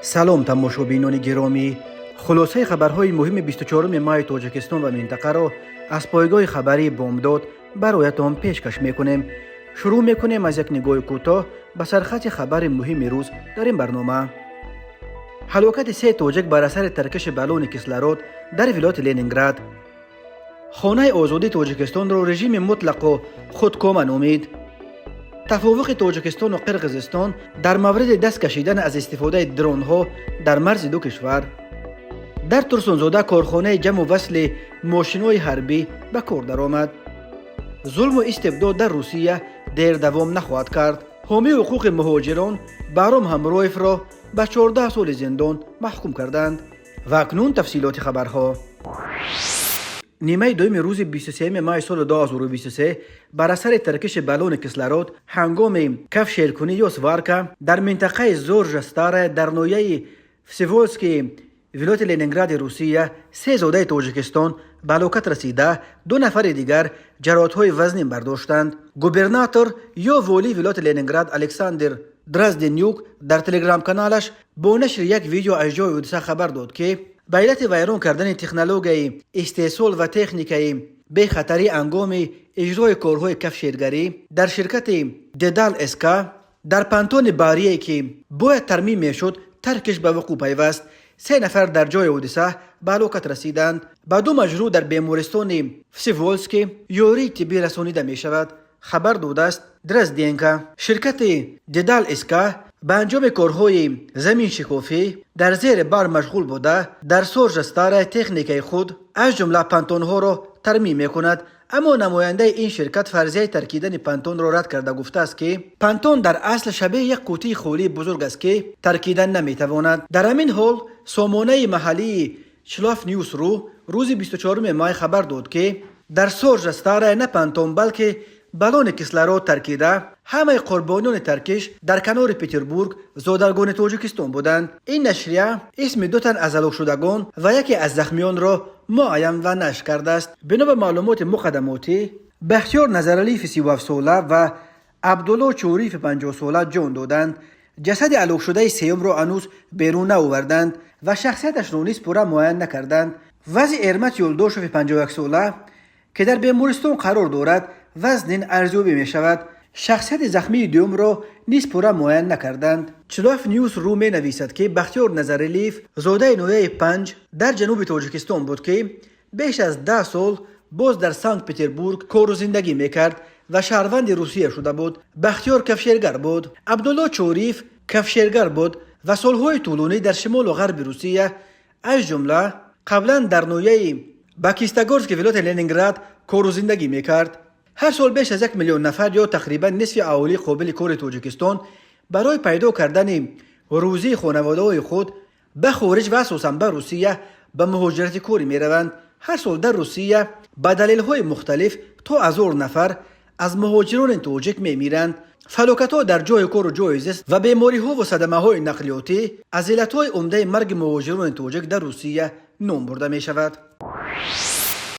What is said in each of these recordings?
سلام تماشابینان گرامی، خلاصه خبرهای مهم 24 مای تاجیکستان و منطقه را از پایگاه خبری بامداد برایتان پیشکش میکنیم. شروع میکنیم از یک نگاه کوتاه به سرخط خبر مهم روز در این برنامه. هلاکت 3 تاجیک بر اثر ترکش بالون کسلرود در ولایت لنینگراد. خانه آزادی تاجیکستان را رژیم مطلق و خودکام نامید. تفاوق تاجیکستان و قرقیزستان در مورد دست کشیدن از استفاده درون ها در مرز دو کشور. در ترسونزاده کارخانه جمع و وصل ماشین‌های حربی به کار درآمد. ظلم و استبداد در روسیه دیر دوام نخواهد کرد. حامی حقوق مهاجران بهرام همرایف را به 14 سال زندان محکوم کردند. و اکنون تفصیلات خبرها. نیمه دوم روز 23 مای سال 2023 بر اثر ترکش بالون کسلرود هنگام کف شیرکنی یا سوارکا در منطقه زورجستار در نویه فسیولسکی ولایت لنینگراد روسیه 3 زاده تاجیکستان به هلاکت رسیده، 2 نفر دیگر جراحت‌های وزنی برداشتند. گوبرناتور یا والی ولایت لنینگراد الکساندر درازدنیوک در تلگرام کانالش با نشر یک ویدیو از جای حادثه خبر داد که به علت ویران کردن تکنولوژی استیصال و تکنیکی به خطری هنگام اجرای کارهای کفشیرگری در شرکت ددال اسکا در پانتون باریه که باید ترمیم میشد ترکش به وقوع پیوست. 3 نفر در جای حادثه به هلاکت رسیدند. به 2 مجروح در بیمارستان فسیولسکی یاری طبی رسانیده می شود. خبر داده است درازدینکا. شرکت ددال اسکا به انجام کارهای زمین شکافی در زیر بار مشغول بوده در سورجستار تکنیکی خود از جمله پانتون ها را ترمیم می کند، اما نماینده این شرکت فرضیه ترکیدن پانتون را رد کرده گفته است که پانتون در اصل شبیه یک قوطی خولی بزرگ است که ترکیدن نمی تواند. در همین حال سامانه محلی چلاف نیوز رو روز 24 مای خبر داد که در سورجستار نه پانتون بلکه بالون کسلرود ترکیده. همه قربانیان ترکش در کنار پتربورگ زادگان تاجیکستان بودند. این نشریه اسم 2 تن از هلاک شدگان و یکی از زخمیان را معین و نشر کرده است. بنا به معلومات مقدماتی بختیار نظرعلی 37 ساله و عبدالله چوری 50 ساله جان دادند. جسد هلاک شده سیوم را هنوز بیرون نآوردند و شخصیتش را نیز پوره معین نکردند. وضع ارمت یلدوش 51 ساله که در بیمارستان قرار دارد وزن ارزیابی می شود. شخصیت زخمی دوم را نیز پوره معین نکردند. چلاف نیوز رو می نویسد که بختیار نظرعلیف زاده نویه 5 در جنوب تاجیکستان بود که بیش از 10 سال باز در سانت پتربورگ کار و زندگی می کرد و شهروند روسیه شده بود. بختیار کفشیرگر بود. عبدالله چوریف کفشیرگر بود و سالهای طولانی در شمال و غرب روسیه از جمله قبلا در نویه باکیستگورسک ولایت لنینگراد کار و زندگی می کرد. هر سال بیش از 1 میلیون نفر یا تقریبا نصف اهالی قابل کار تاجیکستان برای پیدا کردن روزی خانواده‌های خود به خارج و اساساً به روسیه به مهاجرت کاری می‌روند. هر سال در روسیه به دلایل مختلف تا 1000 نفر از مهاجران تاجیک می‌میرند. فلاکت‌ها در جای کار و جای زیست و بیماری‌ها و صدمه‌های نقلیاتی از علت‌های عمده مرگ مهاجران تاجیک در روسیه نام برده می‌شود.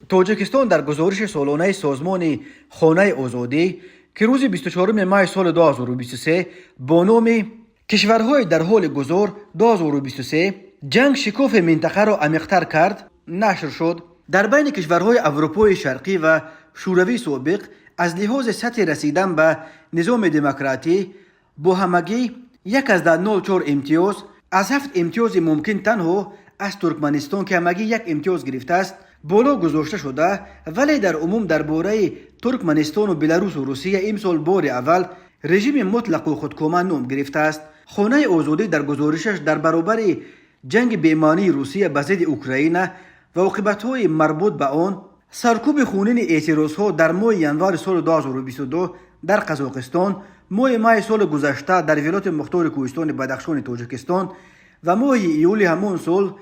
تاجیکستان در گزارش سالانه سازمان خانه آزادی که روز 24 مای سال 2023 با نام کشورهای در حال گذار 2023 جنگ شکاف منطقه را عمیق‌تر کرد نشر شد. در بین کشورهای اروپای شرقی و شوروی سابق از لحاظ سطح رسیدن به نظام دموکراتی با همگی 1.04 امتیاز از 7 امتیاز ممکن تنها از ترکمنستان که همگی 1 امتیاز گرفته است بالا گذاشته شده، ولی در عموم درباره ترکمنستان و بلاروس و روسیه امسال بار اول رژیم مطلق و خودکام نام گرفته است. خانه آزادی در گزارشش در برابر جنگ بیمانی روسیه به ضد اوکراین و عاقبت‌های مربوط به آن، سرکوب خونین اعتراض‌ها در ماه ینوار سال 2022 در قزاقستان، ماه مای سال گذشته در ولایت مختار کوهستان بدخشان تاجیکستان و ماه ایول همان سال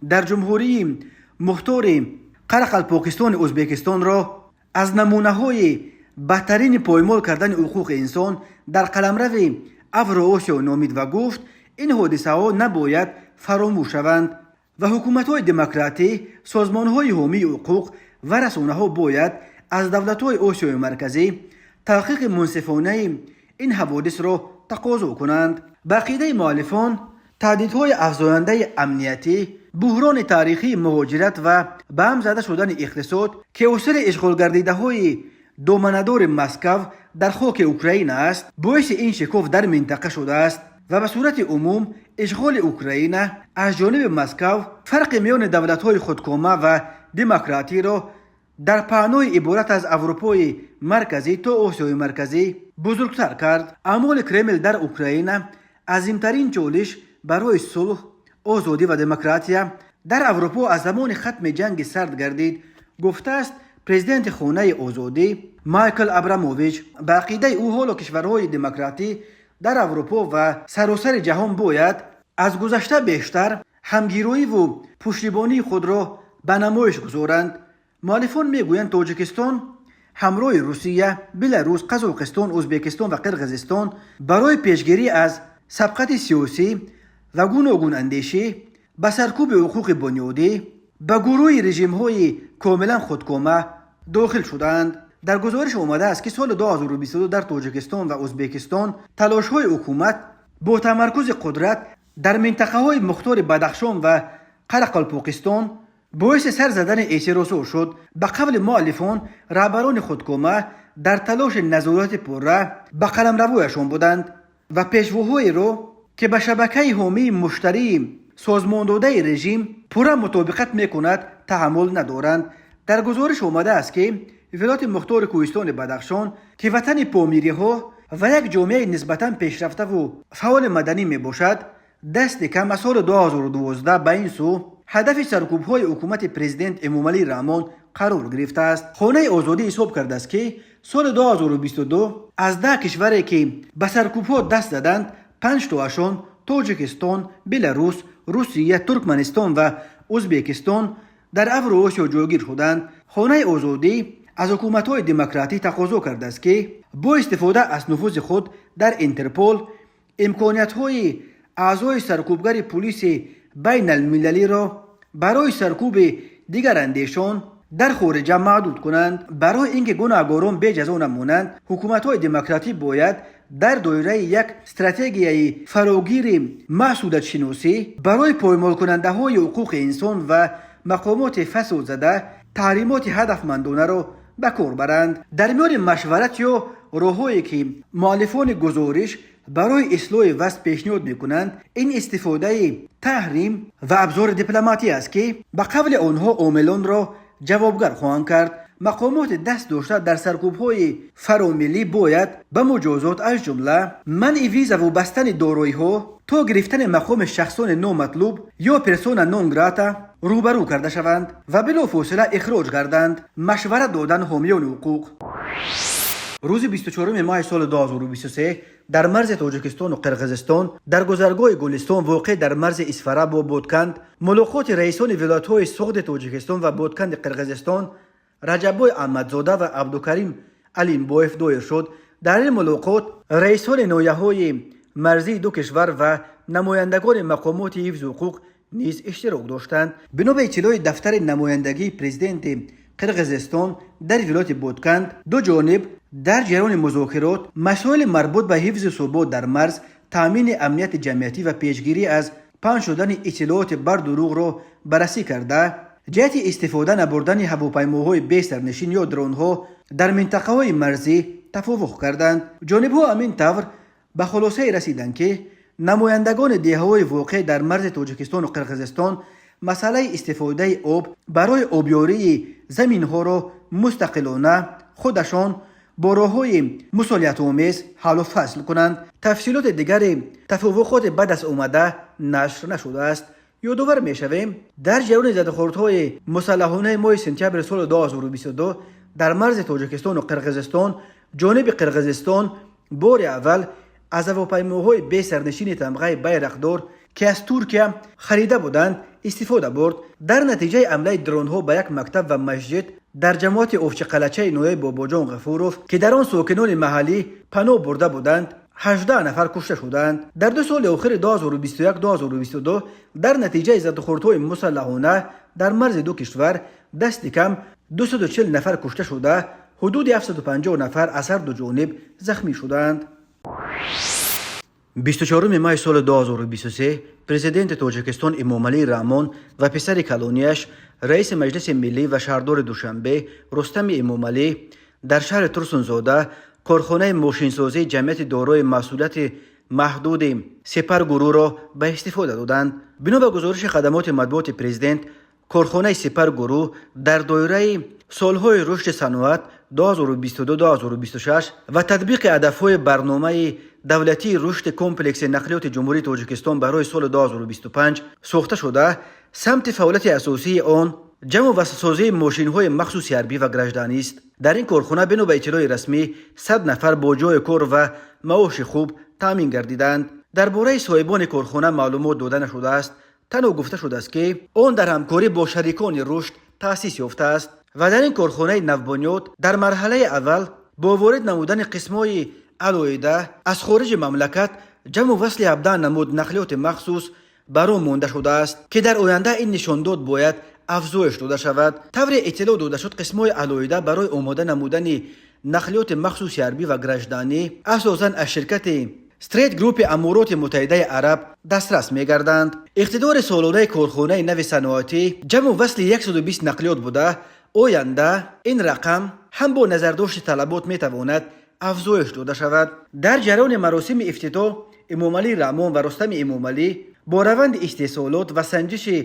در جمهوری مختار قرقلپاکستان ازبکستان را از نمونه‌های بهترین پایمال کردن حقوق انسان در قلمرو اوراسیا نامید و گفت این حادثه ها نباید فراموش شوند و حکومت‌های دموکراتی، سازمان‌های حامی حقوق و رسانه‌ها باید از دولت‌های آسیای مرکزی تحقیق منصفانه این حوادث را تقاضا کنند. به عقیده مؤلفان تهدیدهای افزاینده امنیتی، بحران تاریخی مهاجرت و به هم زده شدن اقتصاد که اثر اشغال گردیده های دومندار مسکو در خاک اوکراین است، باعث این شکاف در منطقه شده است و به صورت عموم اشغال اوکراین از جانب مسکو فرق میان دولت‌های خودکامه و دموکراتی را در پهنای عبارت از اروپای مرکزی تا آسیای مرکزی بزرگتر کرد. اعمال کرمل در اوکراین عظیمترین چالش برای صلح، آزادی و دموکراسی در اروپا از زمان ختم جنگ سرد گردید، گفته است پرزیدنت خانه آزادی مایکل ابراموویچ. به عقیده او حالا کشورهای دموکراتی در اروپا و سراسر جهان باید از گذشته بیشتر همگیری و پشتیبانی خود را به نمایش گذارند. مؤلفان میگویند تاجیکستان همراه روسیه، بلاروس، قزاقستان، ازبکستان و قرقیزستان برای پیشگیری از سبقت سیاسی و گوناگون اندیشه به سرکوب حقوق بنیادی به گروه رژیم‌های کاملا خودکامه داخل شدند. در گزارش آمده است که سال 2022 در تاجیکستان و ازبکستان تلاش‌های حکومت با تمرکز قدرت در منطقه‌های مختار بدخشان و قرقلپاکستان باعث سر زدن اعتراضات شد. به قول مؤلفان رهبران خودکامه در تلاش نظارت پرره به قلمروایشان بودند و پیشواهای را که به شبکه حامی مشتری سازمان داده رژیم پوره مطابقت میکند تحمل ندارند. در گزارش آمده است که ولایت مختار کوهستان بدخشان که وطن پامیری ها و یک جامعه نسبتاً پیشرفته و فعال مدنی می باشد، دست کم از سال 2012 به این سو هدف سرکوب های حکومت پرزیدنت امامعلی رحمان قرار گرفته است. خانه آزادی حساب کرده است که سال 2022 از 10 کشوری که به سرکوب ها دست دادند 5 تاشان تاجیکستان، بلاروس، روسیه، ترکمنستان و ازبکستان در اوراسیا جایگیر شدند. خانه آزادی از حکومت‌های دموکراتی تقاضا کرده است که با استفاده از نفوذ خود در اینترپول امکانیت‌های اعضای سرکوبگر پلیس بین المللی را برای سرکوب دیگر اندیشان در خارج محدود کنند. برای اینکه گناهکاران بی جزا نمانند، حکومت‌های دموکراتی باید در دایره یک استراتژی فراگیر محدودیت شناسی برای پایمال کننده های حقوق انسان و مقامات فساد زده تحریمات هدفمندانه را به کار برند. در میان مشورت یا راههایی که مؤلفان گزارش برای اصلاح وضع پیشنهاد میکنند، این استفاده تحریم و ابزار دیپلماتی است که به قول آنها عاملان را جوابگر خواهند کرد. مقامات دست داشته در سرکوب‌های فراملی باید به مجازات از جمله منع ویزا و بستن دارایی‌ها تا گرفتن مقام شخصان نامطلوب یا پرسونا نون گراتا روبرو کرده شوند و بلافاصله اخراج گردند. مشورت دادن حامیان حقوق. روز 24 ماه سال 2023 در مرز تاجیکستان و قرقیزستان در گذرگاه گلستان واقع در مرز اسفره با بودکند ملاقات رئیسان ولایت‌های سغد تاجیکستان و بودکند قرقیزستان رجبای احمدزاده و عبدالکریم علیمبایف دایر شد. در این ملاقات رئیسان ناحیه‌های مرزی دو کشور و نمایندگان مقامات حفظ حقوق نیز اشتراک داشتند. بنا به اطلاع دفتر نمایندگی پرزیدنت قرقیزستان در ولایت بودکند، دو جانب در جریان مذاکرات مسائل مربوط به حفظ ثبات در مرز، تامین امنیت جمعیتی و پیشگیری از پنهان شدن اطلاعات بر دروغ را بررسی کرده جهت استفاده نبردن هواپیماهای بی سرنشین یا درون‌ها در منطقه‌های مرزی توافق کردند. جانب‌ها همین طور به خلاصه رسیدند که نمایندگان دهه‌های واقع در مرز تاجیکستان و قرقیزستان مسئله استفاده آب برای آبیاری زمین‌ها را مستقلانه خودشان با راه‌های مصالحت‌آمیز حل و فصل کنند. تفصیلات دیگر توافقات بعد از آمده نشر نشده است. یادآور می‌شویم در جریان زده‌خوردهای مسلحانه ماه سپتامبر سال 2022 در مرز تاجیکستان و قرقیزستان جانب قرقیزستان بار اول از هواپیماهای بی سرنشین تمغه بیرقدار که از ترکیه خریده بودند استفاده برد. در نتیجه حمله درون‌ها به یک مکتب و مسجد در جماعت اوفچ قلچه نوی باباجان غفوروف که در آن ساکنان محلی پناه برده بودند 18 نفر کشته شدند. در 2 سال اخیر 2021-2022 در نتیجه زده‌خوردهای مسلحانه در مرز دو کشور دست کم 240 نفر کشته شده، حدود 750 نفر از هر دو جانب زخمی شدند. 24 مای سال 2023 پرزیدنت تاجیکستان امامعلی رحمان و پسر کلونیش رئیس مجلس ملی و شهردار دوشنبه رستم امامعلی در شهر ترسونزاده کارخانه ماشینسازی جمعیت دارای مسئولیت محدود سپر گروه را به استفاده دادند. بنا به گزارش خدمات مطبوعات پرزیدنت، کارخانه سپر گروه در دایره سالهای رشد صنعت 2022-2026 و تطبیق هدفهای برنامه دولتی رشد کمپلکس نقلیات جمهوری تاجیکستان برای سال 2025 ساخته شده، سمت فعالیت اساسی آن جمع و وصل‌سازی ماشین‌های مخصوص حربی و گردشدنی است. در این کارخانه بنا به اطلاع رسمی 100 نفر با جای کار و معاش خوب تامین گردیدند. درباره صاحبان کارخانه معلومات داده نشده است. تنها گفته شده است که آن در همکاری با شریکان رشد تأسیس یافته است و در این کارخانه نوبنیاد در مرحله اول با وارد نمودن قسم‌های علایده از خارج مملکت جمع و وصل 17 نمود نقلیات مخصوص بر آن مانده شده است که در آینده این نشانداد باید افزایش داده شود. طور اطلاع داده شد قسم‌های علایده برای آماده نمودن نقلیات مخصوص حربی و گردشدنی اساساً از شرکت استریت گروپ امارات متحده عرب دسترس می‌گردند. اقتدار سالانه کارخانه نو صنعتی جمع و وصل 120 نقلیات بوده. آینده این رقم هم با نظرداشت طلبات میتواند افزایش داده شود. در جریان مراسم افتتاح، امامعلی رحمان و رستم امامعلی با روند استحصالات و سنجش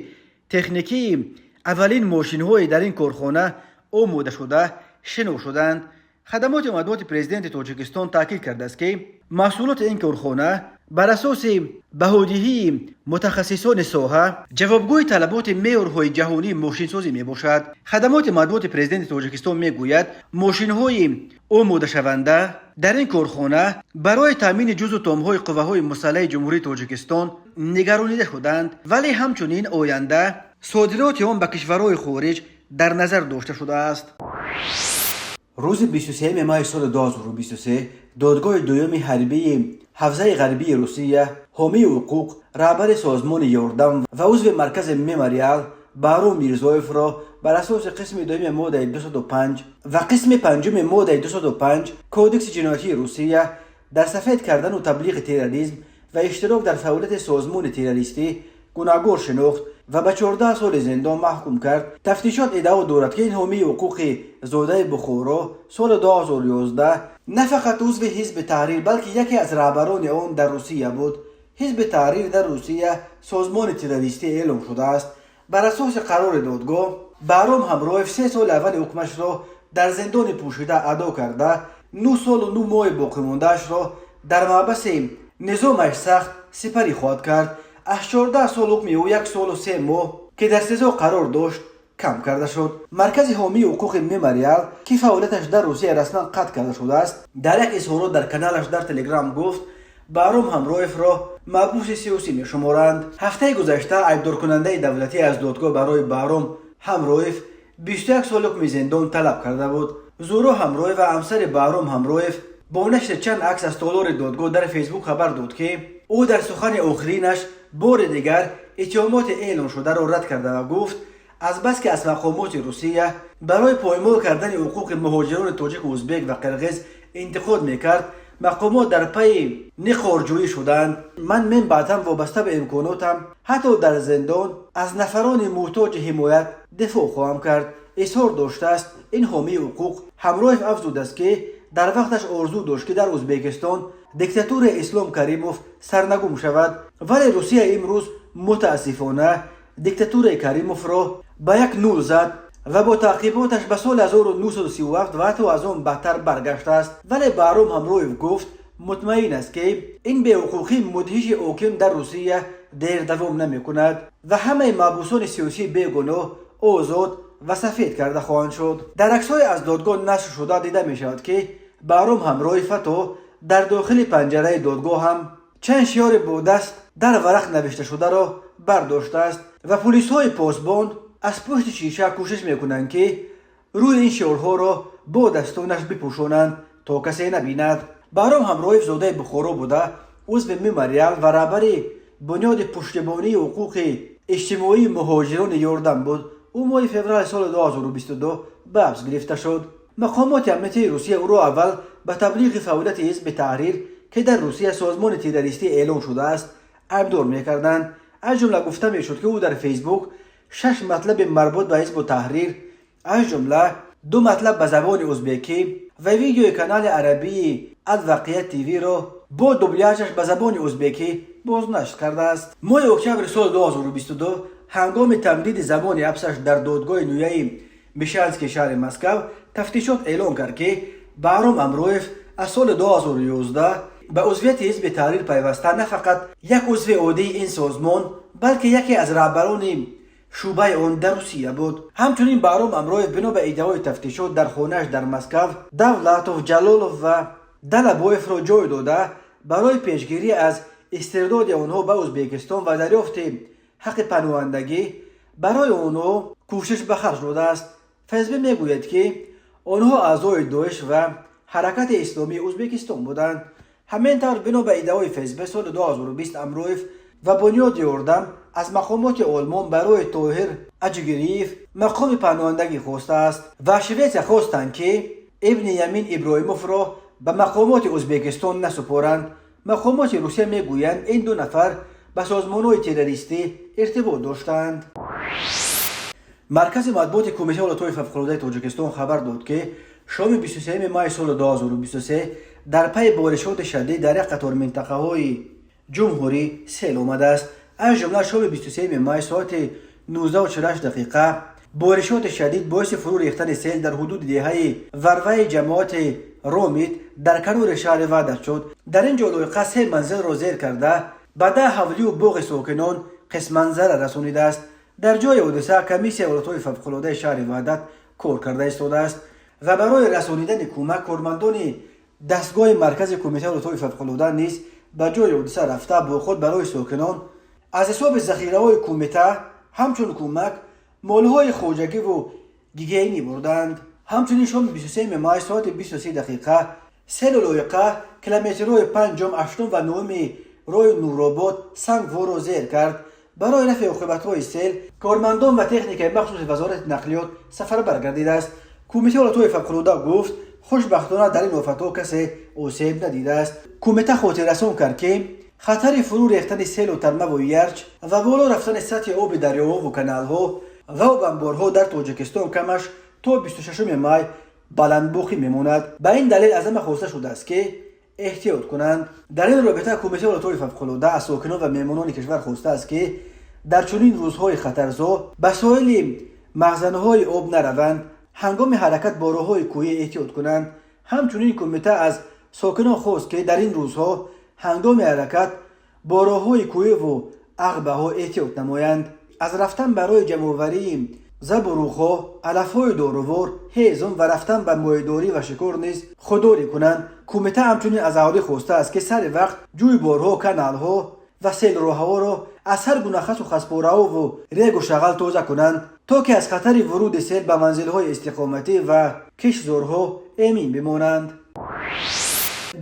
تکنیکی اولین ماشین‌های در این کارخانه آماده شده شنو شدند. خدمات مطبوعات پرزیدنت تاجیکستان تاکید کرده است که محصولات این کارخانه بر اساس بهادهی متخصصان ساحه جوابگوی طلبات معیارهای جهانی ماشینسازی می باشد. خدمات مطبوعات پرزیدنت تاجیکستان می گوید ماشین‌های آماده شونده در این کارخانه برای تامین جزء تام‌های قوه‌های مسلح جمهوری تاجیکستان نگرانیده شدند، ولی همچنین آینده صادرات آن به کشورهای خارج در نظر داشته شده است. روز 23 مای سال 2023 دادگاه دوم حربی حوزه غربی روسیه حامی حقوق رهبر سازمان یاردم و عضو مرکز مموریال بهرام میرزایف را بر اساس قسم دوم ماده 205 و قسم پنجم ماده 205 کودکس جنایتی روسیه در سفید کردن و تبلیغ تروریسم و اشتراک در فعالیت سازمان تروریستی گناهکار شناخت و به 14 سال زندان محکوم کرد. تفتیشات ادعا دارد که این حامی حقوق زاده بخارا سال 2011 نه فقط عضو حزب تحریر بلکه یکی از رهبران آن در روسیه بود. حزب تحریر در روسیه سازمان تروریستی اعلام شده است. بر اساس قرار دادگاه، بهرام همرایف 3 سال اول حکمش را در زندان پوشیده ادا کرده، 9 سال و 9 ماه باقی مانده‌اش را در محبس نظامش سخت سپری خواهد کرد. از 14 سال حکم او 1 سال و 3 ماه که در سزا قرار داشت کم کرده شد. مرکز حامی حقوق مموریال که فعالیتش در روسیه رسما قطع کرده شده است، در یک اظهارات در کانالش در تلگرام گفت بهرام همرایف را محبوس سیاسی می‌شمارند. هفته گذشته ایبدار کننده دولتی از دادگاه برای بهرام همرایف 21 سال حکم زندان طلب کرده بود. زورا همرایف و همسر بهرام همرایف با نشر چند عکس از تالار دادگاه در فیسبوک خبر داد که او در سخن آخرینش بار دیگر اتهامات اعلام شده را رد کرده و گفت از بس که از مقامات روسیه برای پایمال کردن حقوق مهاجران تاجیک و ازبک و قرقیز انتقاد میکرد، مقامات در پی نخارجویی شدند. من بعداً وابسته به امکاناتم حتی در زندان از نفران محتاج حمایت دفاع خواهم کرد. اظهار داشته است. این حامی حقوق همراه افزود است که در وقتش آرزو داشت که در ازبکستان دیکتاتور اسلام کریموف سرنگون شود، ولی روسیه امروز متاسفانه دیکتاتور کریموف را به یک نور زد و با تعقیباتش به سال 1937 و حتی از آن بهتر برگشته است. ولی بهرام همرایف گفت مطمئن است که این بی‌حقوقی مدهش حاکم در روسیه دیر دوام نمی کند و همه محبوسان سیاسی بیگناه آزاد و سفید کرده خواهند شد. در عکس‌های از دادگاه نشر شده دیده می شود که بهرام همرایف در داخل پنجره دادگاه هم چند شعار با دست در ورق نوشته شده را برداشته است و پلیس‌های پاسبان از پشت شیشه کوشش میکنند که روی این شعارها را با دستانش بپوشانند تا کسی نبیند. بهرام همرایف زاده بخارا بوده، عضو مموریال و رهبر بنیاد پشتیبانی حقوق اجتماعی مهاجران یاردم بود. او ماه فوریه سال 2022 به حبس گرفته شد. مقامات امنیتی روسیه او را اول به تبلیغ فعالیت حزب تحریر که در روسیه سازمان تروریستی اعلام شده است ابدار میکردند. از جمله گفته میشد که او در فیسبوک 6 مطلب مربوط به حزب تحریر، از جمله 2 مطلب به زبان ازبکی و ویدیوی کانال عربی الواقعیت تیوی را با دوبلیاژش به زبان ازبکی بازنشر کرده است. ماه اکتبر سال 2022 هنگام تمدید زمان حبسش در دادگاه نویه میشانسکی شهر مسکو، تفتیشات اعلام کرد که بهرام امرویف از سال 2011 به عضویت حزب تحریر پیوسته نه فقط یک عضو عادی این سازمان بلکه یکی از رهبران شعبه آن در روسیه بود. همچنین بهرام امرویف بنا به ادعای تفتیشات در خانه‌اش در مسکو دولتوف، جلالوف و دلبویف را جای داده برای پیشگیری از استرداد آنها به ازبکستان و دریافت حق پناهندگی برای آنها کوشش به خرج داده است. فیسبوک میگوید که آنها اعضای داعش و حرکت اسلامی ازبکستان بودند. همینطور بنا به ادعای فیسبوک سال 2020 امرویف و بنیاد یاردم از مقامات آلمان برای طاهر اجگریف مقام پناهندگی خواسته است و شویتس خواستند که ابن یمین ابراهیموف را به مقامات ازبکستان نسپارند. مقامات روسیه میگویند این 2 نفر به سازمان‌های تروریستی ارتباط داشتند. مرکز مطبوعات کمیته ولایت‌های فوق‌العاده تاجیکستان خبر داد که شام 23 ماه سال 2023 در پی بارشات شدید در یک قطار منطقه‌های جمهوری سیل آمده است. از جمله شام 23 ماه ساعت 19:48 دقیقه بارشات شدید باعث فرو ریختن سیل در حدود دهه وروه جماعت رومیت در کنار شهر وعدت شد. در این جلوی 3 منزل را زیر کرده به 10 حولی و باغ ساکنان قسم منظر رسانیده است. در جای حادثه کمیسیون ولایت‌های فوق‌العاده شهر وعدت کار کرده ایستاده است و برای رسانیدن کمک کارمندان دستگاه مرکز کمیته ولایت‌های فوق‌العاده نیز به جای حادثه رفته با خود برای ساکنان از حساب ذخیره‌های کمیته همچون کمک مال‌های خواجگی و گیگینی بردند. همچنین شام 23 ماه ساعت 23 دقیقه سیل لایقه کیلومترهای 5 8 و 9 راه نورآباد سنگ را زیر کرد. برای رفع عاقبت‌های سیل کارمندان و تکنیک مخصوص وزارت نقلیات سفربر گردیده است. کمیته ولایت‌های فوق‌العاده گفت خوشبختانه در این آفت‌ها کسی آسیب ندیده است. کمیته خاطر رسان کرد که خطر فرو ریختن سیل و ترمه و یرچ و بالا رفتن سطح آب دریاها و کانال‌ها و انبارها در تاجیکستان کمش تا 26 ماه بلندبوخی میماند. به این دلیل از همه خواسته شده است که احتیاط کنند. در این رابطه کمیته ولایت‌های فوق‌العاده از ساکنان و مهمانان کشور خواسته است که در چنین روزهای خطرزا به ساحل مخزن‌های آب نروند، هنگام حرکت با راه‌های کوهی احتیاط کنند. همچنین کمیته از ساکنان خواست که در این روزها هنگام حرکت با راه‌های کوهی و عقبه‌ها احتیاط نمایند. از رفتن برای جمع‌آوری زبروخ‌ها، علف‌های داروار، هیزم و رفتن به ماهیداری و شکار نیز خودداری کنند. کمیته همچنین از اهالی خواسته است که سر وقت جویبارها، کانال‌ها و سیل راه‌ها را از هر گونه خس و خسپاره‌ها و ریگ و شغل تازه کنند تا که از خطر ورود سیل به منزل‌های استقامتی و کشتزارها امین بمانند.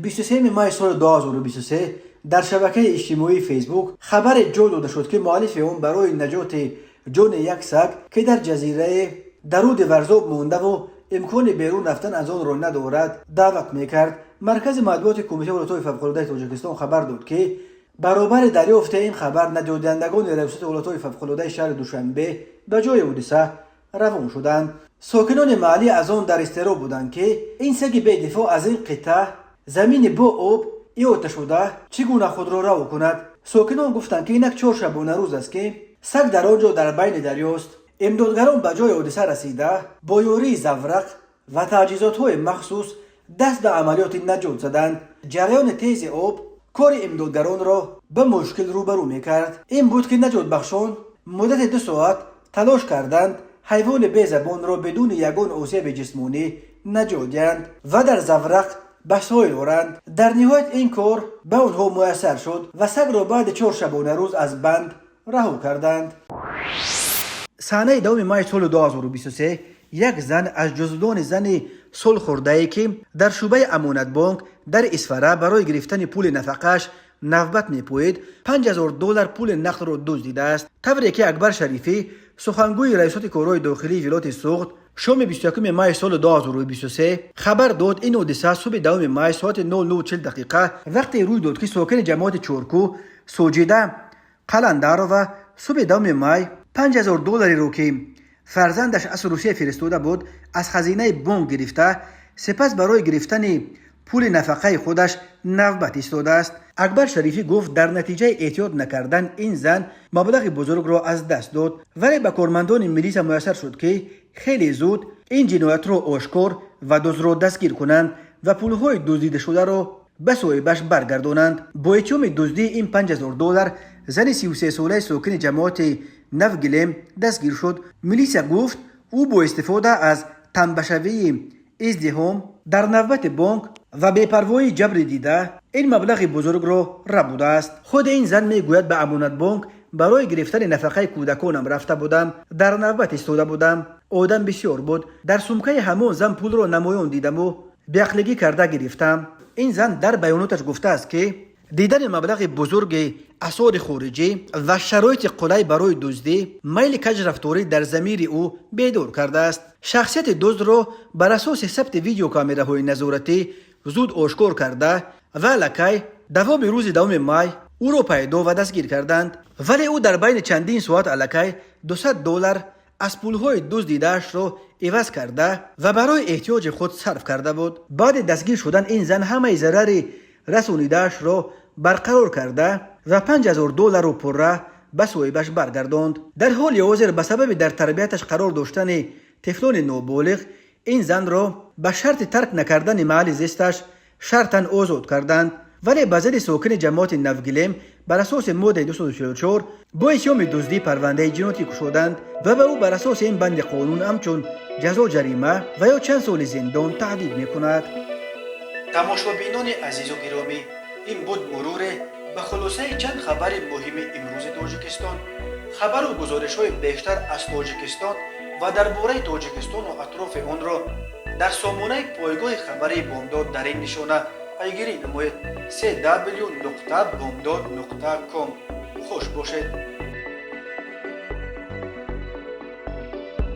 23 ماه سال 2023 در شبکه اجتماعی فیسبوک خبر جای داده شد که مؤلف آن برای نجات جان یک سگ که در جزیره درود ورزاب مانده و امکان بیرون رفتن از آن را ندارد دعوت میکرد. مرکز مطبوعات کمیته ولایت‌های فوق‌العاده تاجیکستان خبر داد که برابر دریافت این خبر نجات دهندگان ریاست ولایت‌های فوق‌العاده شهر دوشنبه به جای حادثه روان شدند. ساکنان محلی از آن در اضطراب بودند که این سگ بی دفاع از این قطعه زمین با آب احاطه شده چگونه خود را رها کند. ساکنان گفتند که اینک 4 شبانه روز است که سگ در آنجا در بین دریاست. امدادگران به جای حادثه رسیده با یاری زورق و تجهیزات‌های مخصوص دست به عملیات نجات زدند. جریان تیز آب کار امدادگران را به مشکل روبرو می‌کرد. این بود که نجات بخشان مدت 2 ساعت تلاش کردند حیوان بی زبان را بدون یگان آسیب جسمانی نجات دهند و در زورق به ساحل آورند. در نهایت این کار به آنها میسر شد و سگ را بعد 4 شبانه روز از بند رها کردند. صحنه 2 ماه سال 2023 یک زن از جزودان زن صلح خورده‌ای که در شعبه امانت بانک در اسفره برای گرفتن پول نفقه‌اش نوبت می‌پوید $5000 پول نقد را دزدیده است. طوری که اکبر شریفی سخنگوی ریاست کارهای داخلی ولایت سوخت شام 21 مای سال 2023 خبر داد این حادثه صبح 2 مای ساعت 09:40 دقیقه وقتی روی داد که ساکن جماعت چورکو سوجیده قلندر و صبح 2 مای $5000 رو که فرزندش از روسیه فرستاده بود از خزینه بانک گرفته سپس برای گرفتن پول نفقه خودش نوبت ایستاده است. اکبر شریفی گفت در نتیجه احتیاط نکردن این زن مبلغ بزرگ را از دست داد، ولی به کارمندان میلیس میسر شد که خیلی زود این جنایت را آشکار و دزد را دستگیر کنند و پولهای دزدیده شده را به صاحبش برگردانند. با اتهام دزدی این $5000 زن 33 ساله ساکن جماعت نوگلم دستگیر شد. میلیس گفت او با استفاده از تنبشوی ازدحام در نوبت بانک و بی‌پروایی جبر دیده این مبلغ بزرگ را ربوده است. خود این زن میگوید به امانت بانک برای گرفتن نفقه کودکانم رفته بودم، در نوبت ایستاده بودم، آدم بسیار بود، در سمکه همون زن پول را نمایان دیدم و بی‌عقلگی کرده گرفتم. این زن در بیاناتش گفته است که دیدن مبلغ بزرگ اسعار خارجی و شرایط قلعی برای دزدی میل کج رفتاری در ضمیر او بیدار کرده است. شخصیت دزد را بر اساس ثبت ویدیو کامراهای نظارتی زود آشکار کرده و لکه دوام روز 2 مای او را پیدا و دستگیر کردند، ولی او در بین چندین ساعت الکی $200 از پولهای دزدیده‌اش را عوض کرده و برای احتیاج خود صرف کرده بود. بعد دستگیر شدن این زن همه ضرر رسانیده‌اش را برقرار کرده و $5000 را پره به صاحبش برگرداند. در حال حاضر به سبب در تربیتش قرار داشتن طفلان نابالغ این زن را به شرط ترک نکردن محل زیستش شرطاً آزاد کردند، ولی به ضد ساکن جماعت نوگلم بر اساس ماده 244 با اتهام دزدی پرونده جنایتی گشودند و به او بر اساس این بند قانون همچون جزا جریمه و یا چند سال زندان تهدید میکند. تماشابینان عزیز و گرامی، این بود مرور به خلاصه چند خبر مهم امروز تاجیکستان. خبر و گزارش های بیشتر از تاجیکستان و درباره تاجیکستان و اطراف آن را در سامانه پایگاه خبری بامداد در این نشانه پیگیری نمایید: www.bomdad.com. خوش باشید.